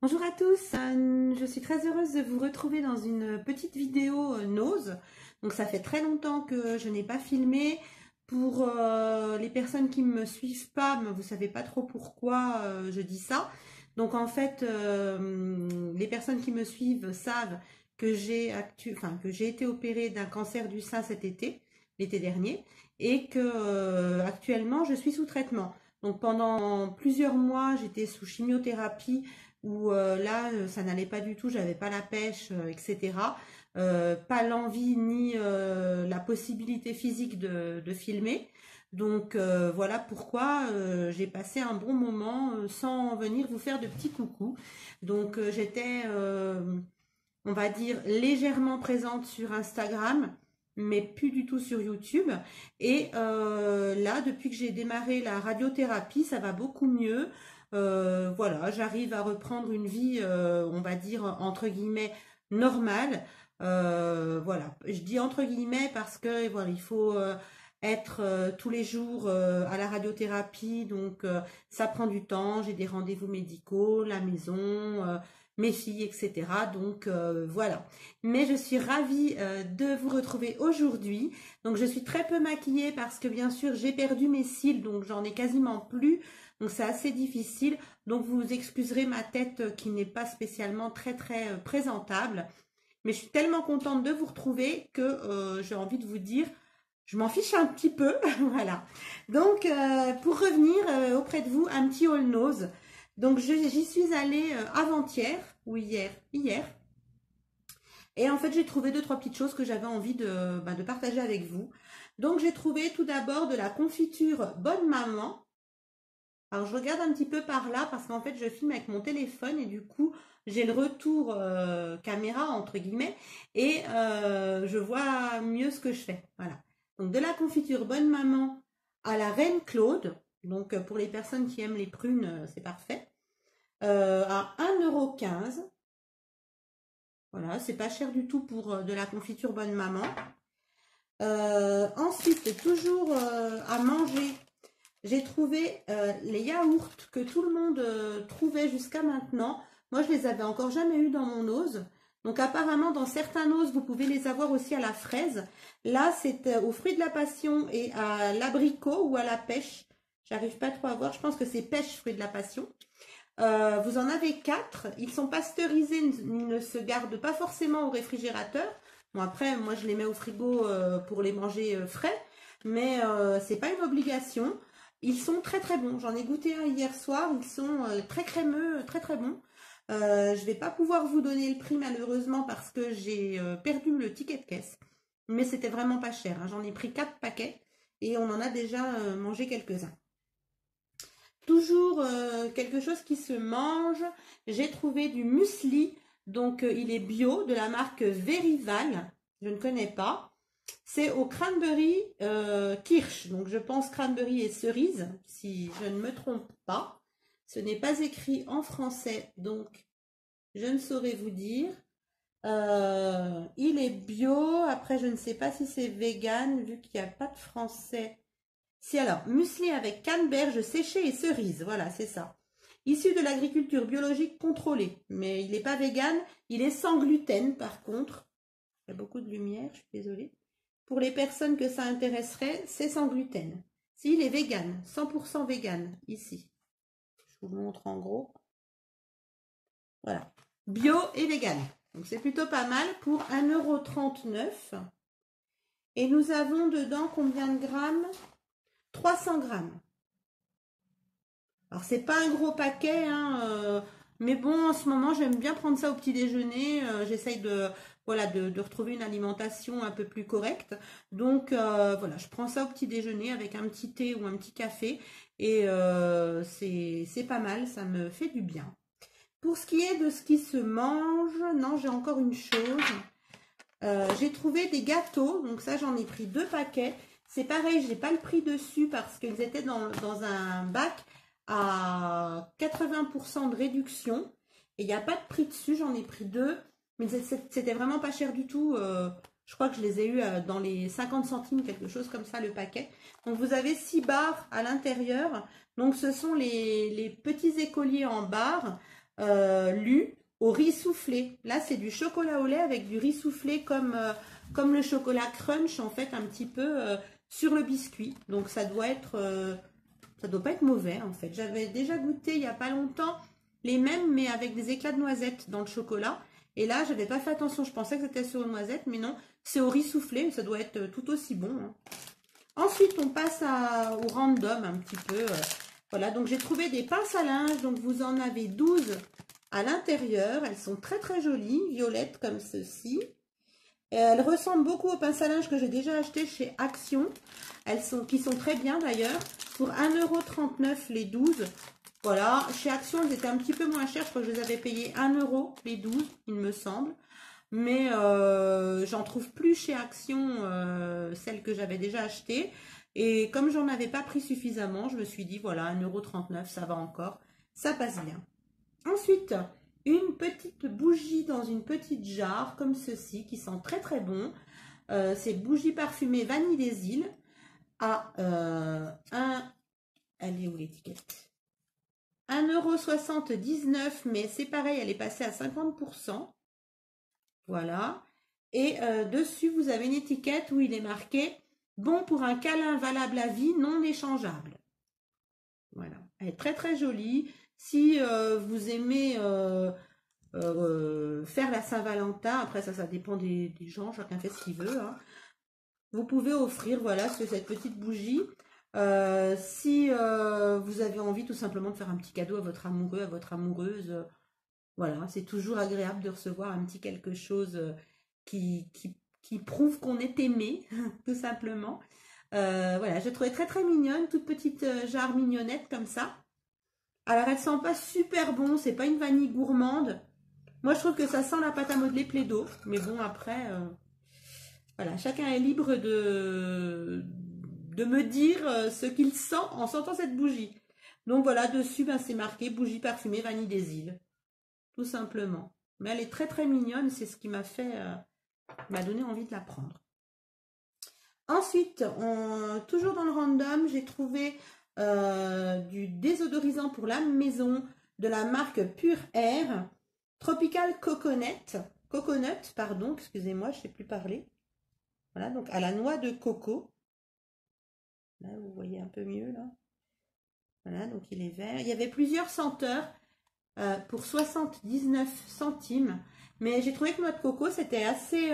Bonjour à tous, je suis très heureuse de vous retrouver dans une petite vidéo nose. Donc ça fait très longtemps que je n'ai pas filmé. Pour les personnes qui ne me suivent pas, vous ne savez pas trop pourquoi je dis ça. Donc en fait, les personnes qui me suivent savent que j'ai été opérée d'un cancer du sein cet été, l'été dernier, et que actuellement je suis sous traitement. Donc pendant plusieurs mois, j'étais sous chimiothérapie où là, ça n'allait pas du tout, j'avais pas la pêche, etc. Pas l'envie ni la possibilité physique de filmer. Donc voilà pourquoi j'ai passé un bon moment sans venir vous faire de petits coucous. Donc j'étais, on va dire, légèrement présente sur Instagram, mais plus du tout sur YouTube. Et là, depuis que j'ai démarré la radiothérapie, ça va beaucoup mieux. Voilà, j'arrive à reprendre une vie, on va dire, entre guillemets, normale. Voilà, je dis entre guillemets parce que voilà, il faut être tous les jours à la radiothérapie, donc ça prend du temps, j'ai des rendez-vous médicaux, la maison, mes filles, etc. Donc voilà. Mais je suis ravie de vous retrouver aujourd'hui. Donc je suis très peu maquillée parce que bien sûr j'ai perdu mes cils, donc j'en ai quasiment plus. Donc c'est assez difficile. Donc vous excuserez ma tête qui n'est pas spécialement très présentable. Mais je suis tellement contente de vous retrouver que j'ai envie de vous dire, je m'en fiche un petit peu. Voilà. Donc pour revenir auprès de vous, un petit haul nose. Donc j'y suis allée avant-hier ou hier. Et en fait j'ai trouvé 2-3 petites choses que j'avais envie de partager avec vous. Donc j'ai trouvé tout d'abord de la confiture Bonne Maman. Alors je regarde un petit peu par là parce qu'en fait je filme avec mon téléphone et du coup j'ai le retour caméra entre guillemets et je vois mieux ce que je fais. Voilà. Donc de la confiture Bonne Maman à la Reine Claude. Donc pour les personnes qui aiment les prunes, c'est parfait. À 1,15 €. Voilà, c'est pas cher du tout pour de la confiture Bonne Maman. Ensuite, toujours à manger. J'ai trouvé les yaourts que tout le monde trouvait jusqu'à maintenant. Moi, je les avais encore jamais eu dans mon ose. Donc, apparemment, dans certains oses, vous pouvez les avoir aussi à la fraise. Là, c'est aux fruits de la passion et à l'abricot ou à la pêche. J'arrive pas trop à voir. Je pense que c'est pêche, fruits de la passion. Vous en avez 4. Ils sont pasteurisés. Ils ne se gardent pas forcément au réfrigérateur. Bon, après, moi, je les mets au frigo pour les manger frais. Mais c'est pas une obligation. Ils sont très bons. J'en ai goûté un hier soir. Ils sont très crémeux, très bons. Je vais pas pouvoir vous donner le prix malheureusement parce que j'ai perdu le ticket de caisse. Mais c'était vraiment pas cher. Hein. J'en ai pris 4 paquets et on en a déjà mangé quelques-uns. Toujours quelque chose qui se mange. J'ai trouvé du muesli. Donc il est bio de la marque Verival. Je ne connais pas. C'est au cranberry kirsch, donc je pense cranberry et cerise, si je ne me trompe pas. Ce n'est pas écrit en français, donc je ne saurais vous dire. Il est bio, après je ne sais pas si c'est vegan, vu qu'il n'y a pas de français. Si alors, muesli avec canneberge séchée et cerise, voilà, c'est ça. Issu de l'agriculture biologique contrôlée, mais il n'est pas vegan, il est sans gluten par contre. Il y a beaucoup de lumière, je suis désolée. Pour les personnes que ça intéresserait, c'est sans gluten. S'il est vegan, 100% vegan, ici. Je vous montre en gros. Voilà. Bio et vegan. Donc c'est plutôt pas mal pour 1,39 €. Et nous avons dedans combien de grammes? 300 grammes. Alors c'est pas un gros paquet, hein, mais bon, en ce moment, j'aime bien prendre ça au petit déjeuner. J'essaye de retrouver une alimentation un peu plus correcte. Donc, voilà, je prends ça au petit déjeuner avec un petit thé ou un petit café. Et c'est pas mal, ça me fait du bien. Pour ce qui est de ce qui se mange, non, j'ai encore une chose. J'ai trouvé des gâteaux. Donc ça, j'en ai pris 2 paquets. C'est pareil, je n'ai pas le prix dessus parce qu'ils étaient dans un bac à 80% de réduction et il n'y a pas de prix dessus, j'en ai pris 2 mais c'était vraiment pas cher du tout. Je crois que je les ai eu dans les 50 centimes, quelque chose comme ça le paquet. Donc vous avez 6 barres à l'intérieur, donc ce sont les petits écoliers en barres. Lu au riz soufflé. Là, c'est du chocolat au lait avec du riz soufflé comme le chocolat crunch, en fait, un petit peu sur le biscuit. Donc, ça doit pas être mauvais, en fait. J'avais déjà goûté il n'y a pas longtemps les mêmes, mais avec des éclats de noisettes dans le chocolat. Et là, j'avais pas fait attention. Je pensais que c'était sur une noisette, mais non. C'est au riz soufflé, ça doit être tout aussi bon. Hein. Ensuite, on passe au random un petit peu. Voilà, donc j'ai trouvé des pinces à linge. Donc, vous en avez 12 à l'intérieur. Elles sont très, très jolies, violettes comme ceci. Elles ressemblent beaucoup aux pinces à linge que j'ai déjà achetées chez Action. Qui sont très bien d'ailleurs. Pour 1,39 € les 12. Voilà, chez Action, elles étaient un petit peu moins chères. Je crois que je les avais payées 1 € les 12, il me semble. Mais j'en trouve plus chez Action, celles que j'avais déjà achetées. Et comme j'en avais pas pris suffisamment, je me suis dit, voilà, 1,39 €, ça va encore. Ça passe bien. Ensuite, une petite bougie dans une petite jarre, comme ceci, qui sent très très bon. C'est bougie parfumée vanille des îles. À elle est où l'étiquette? 1,79 €, mais c'est pareil, elle est passée à 50%. Voilà. Et dessus, vous avez une étiquette où il est marqué « Bon pour un câlin valable à vie, non échangeable ». Voilà. Elle est très très jolie. Si vous aimez faire la Saint-Valentin, après ça dépend des gens, chacun fait ce qu'il veut. Hein. Vous pouvez offrir, voilà, cette petite bougie. Si vous avez envie tout simplement de faire un petit cadeau à votre amoureux, à votre amoureuse, voilà, c'est toujours agréable de recevoir un petit quelque chose qui prouve qu'on est aimé, tout simplement. Voilà, je trouvais très très mignonne, toute petite jarre mignonnette comme ça. Alors elle sent pas super bon, c'est pas une vanille gourmande. Moi je trouve que ça sent la pâte à modeler Play-Doh, mais bon après, voilà, chacun est libre de me dire ce qu'il sent en sentant cette bougie. Donc voilà, dessus ben, c'est marqué bougie parfumée vanille des îles. Tout simplement. Mais elle est très très mignonne, c'est ce qui m'a donné envie de la prendre. Ensuite, toujours dans le random, j'ai trouvé du désodorisant pour la maison de la marque Pure Air Tropical Coconut, pardon, excusez-moi, je ne sais plus parler. Voilà, donc à la noix de coco. Là, vous voyez un peu mieux, là. Voilà, donc il est vert. Il y avait plusieurs senteurs. Pour 79 centimes. Mais j'ai trouvé que noix de coco, c'était assez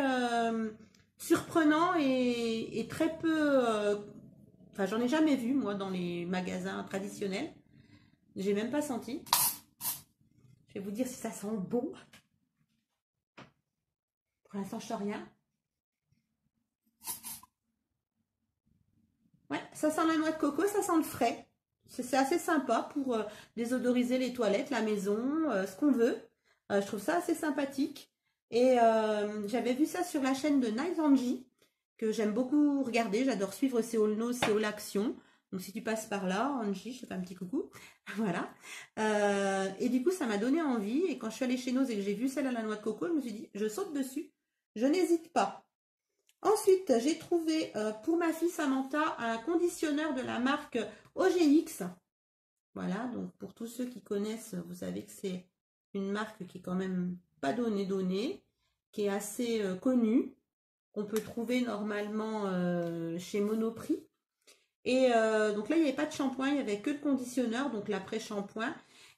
surprenant et très peu... Enfin, j'en ai jamais vu, moi, dans les magasins traditionnels. J'ai même pas senti. Je vais vous dire si ça sent bon. Pour l'instant, je sens rien. Ouais, ça sent la noix de coco, ça sent le frais. C'est assez sympa pour désodoriser les toilettes, la maison, ce qu'on veut. Je trouve ça assez sympathique. Et j'avais vu ça sur la chaîne de Nice Angie, que j'aime beaucoup regarder. J'adore suivre ses haul nose, ses haul action. Donc si tu passes par là, Angie, je te fais un petit coucou. Voilà. Et du coup, ça m'a donné envie. Et quand je suis allée chez Nose et que j'ai vu celle à la noix de coco, je me suis dit, je saute dessus. Je n'hésite pas. Ensuite, j'ai trouvé pour ma fille Samantha un conditionneur de la marque OGX. Voilà, donc pour tous ceux qui connaissent, vous savez que c'est une marque qui est quand même pas donnée, qui est assez connue, qu'on peut trouver normalement chez Monoprix. Et donc là, il n'y avait pas de shampoing, il n'y avait que le conditionneur, donc l'après-shampoing.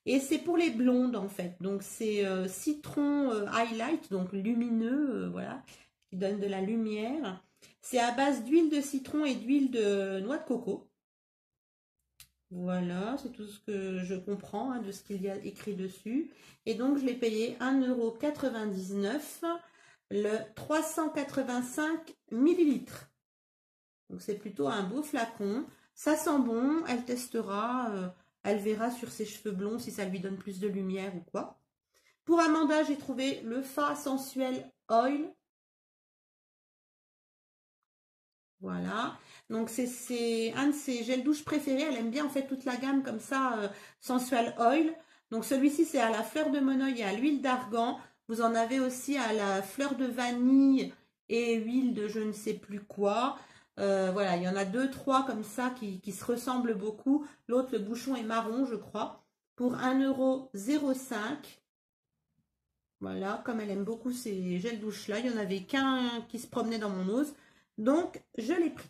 Et c'est pour les blondes en fait. Donc c'est citron highlight, donc lumineux, voilà, qui donne de la lumière. C'est à base d'huile de citron et d'huile de noix de coco. Voilà, c'est tout ce que je comprends de ce qu'il y a écrit dessus. Et donc je l'ai payé 1,99 €, le 385 ml. Donc c'est plutôt un beau flacon. Ça sent bon, elle testera, elle verra sur ses cheveux blonds si ça lui donne plus de lumière ou quoi. Pour Amanda, j'ai trouvé le Fa Sensuel Oil. Voilà, donc c'est un de ses gels douche préférés. Elle aime bien en fait toute la gamme comme ça, Sensual Oil. Donc celui-ci c'est à la fleur de monoeil et à l'huile d'argan. Vous en avez aussi à la fleur de vanille et huile de je ne sais plus quoi. Voilà, il y en a 2, 3 comme ça qui se ressemblent beaucoup. L'autre, le bouchon est marron, je crois. pour 1,05 €. Voilà, comme elle aime beaucoup ces gels douche-là, il n'y en avait qu'un qui se promenait dans mon ose, donc je l'ai pris.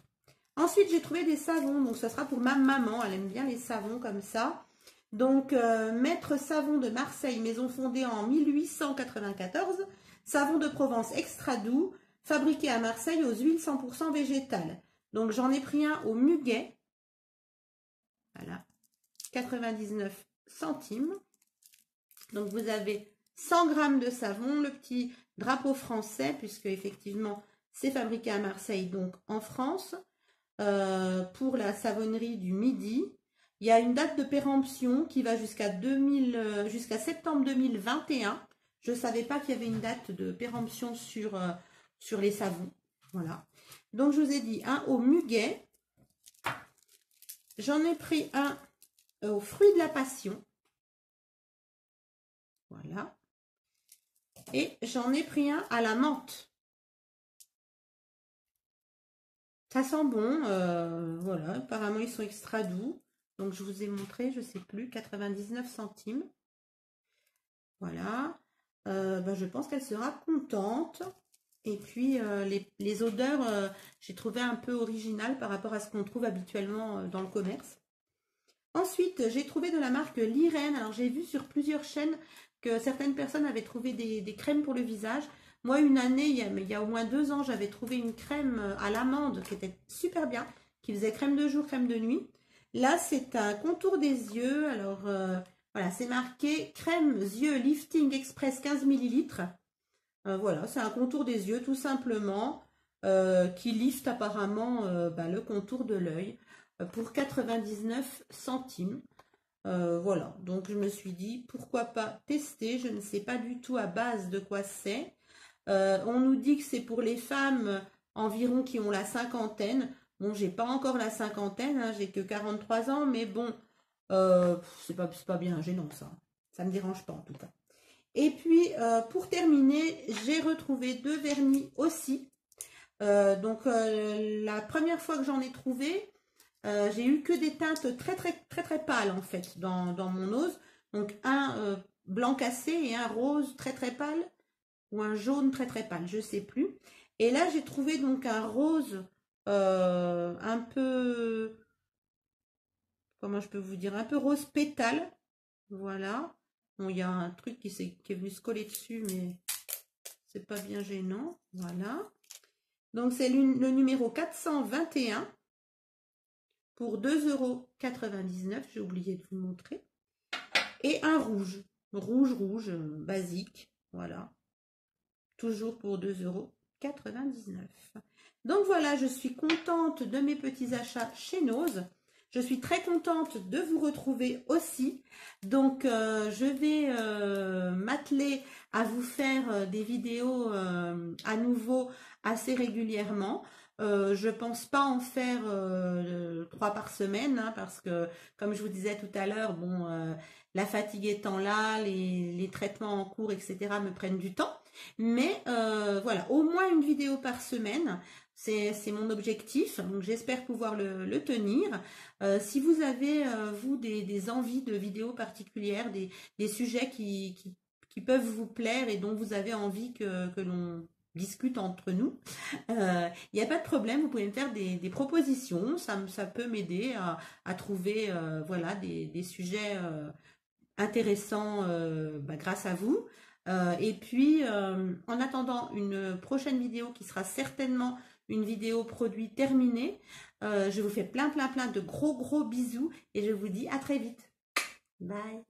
Ensuite, j'ai trouvé des savons, donc ça sera pour ma maman, elle aime bien les savons comme ça. Donc, Maître Savon de Marseille, maison fondée en 1894, savon de Provence extra doux, fabriqué à Marseille aux huiles 100% végétales. Donc, j'en ai pris un au muguet, voilà, 99 centimes. Donc, vous avez 100 g de savon, le petit drapeau français, puisque effectivement, c'est fabriqué à Marseille, donc en France. Pour la savonnerie du Midi, il y a une date de péremption qui va jusqu'à septembre 2021. Je ne savais pas qu'il y avait une date de péremption sur les savons. Voilà. Donc, je vous ai dit un au muguet. J'en ai pris un aux fruits de la passion. Voilà. Et j'en ai pris un à la menthe. Ça sent bon, voilà, apparemment ils sont extra doux. Donc je vous ai montré, je sais plus, 99 centimes. Voilà, je pense qu'elle sera contente. Et puis les odeurs, j'ai trouvé un peu originales par rapport à ce qu'on trouve habituellement dans le commerce. Ensuite, j'ai trouvé de la marque Lirène. Alors j'ai vu sur plusieurs chaînes que certaines personnes avaient trouvé des crèmes pour le visage. Moi, une année, il y a au moins 2 ans, j'avais trouvé une crème à l'amande qui était super bien, qui faisait crème de jour, crème de nuit. Là, c'est un contour des yeux. Alors, voilà, c'est marqué crème yeux lifting express 15 ml. Voilà, c'est un contour des yeux tout simplement qui lifte apparemment le contour de l'œil pour 99 centimes. Voilà, donc je me suis dit pourquoi pas tester. Je ne sais pas du tout à base de quoi c'est. On nous dit que c'est pour les femmes environ qui ont la cinquantaine. Bon, j'ai pas encore la cinquantaine, hein, j'ai que 43 ans, mais bon, c'est pas bien gênant ça. Ça me dérange pas en tout cas. Et puis, pour terminer, j'ai retrouvé 2 vernis aussi. La première fois que j'en ai trouvé, j'ai eu que des teintes très pâles en fait dans mon ose. Donc, un blanc cassé et un rose très pâle. Ou un jaune très pâle, je sais plus. Et là, j'ai trouvé donc un rose un peu, comment je peux vous dire, un peu rose pétale. Voilà. Bon, il y a un truc qui est venu se coller dessus, mais c'est pas bien gênant. Voilà. Donc, c'est le numéro 421 pour 2,99 €. J'ai oublié de vous montrer. Et un rouge. Rouge, basique. Voilà. Toujours pour 2,99 €. Donc voilà, je suis contente de mes petits achats chez Nose. Je suis très contente de vous retrouver aussi. Donc je vais m'atteler à vous faire des vidéos à nouveau assez régulièrement. Je pense pas en faire 3 par semaine, hein, parce que comme je vous disais tout à l'heure, bon, la fatigue étant là, les traitements en cours, etc. me prennent du temps. Mais voilà, au moins une vidéo par semaine, c'est mon objectif. Donc j'espère pouvoir le tenir. Si vous avez, vous, des envies de vidéos particulières, des sujets qui peuvent vous plaire et dont vous avez envie que l'on discute entre nous, il n'y a pas de problème, vous pouvez me faire des propositions. Ça peut m'aider à trouver voilà, des sujets intéressants grâce à vous. Et puis, en attendant une prochaine vidéo qui sera certainement une vidéo produit terminée, je vous fais plein de gros bisous et je vous dis à très vite. Bye.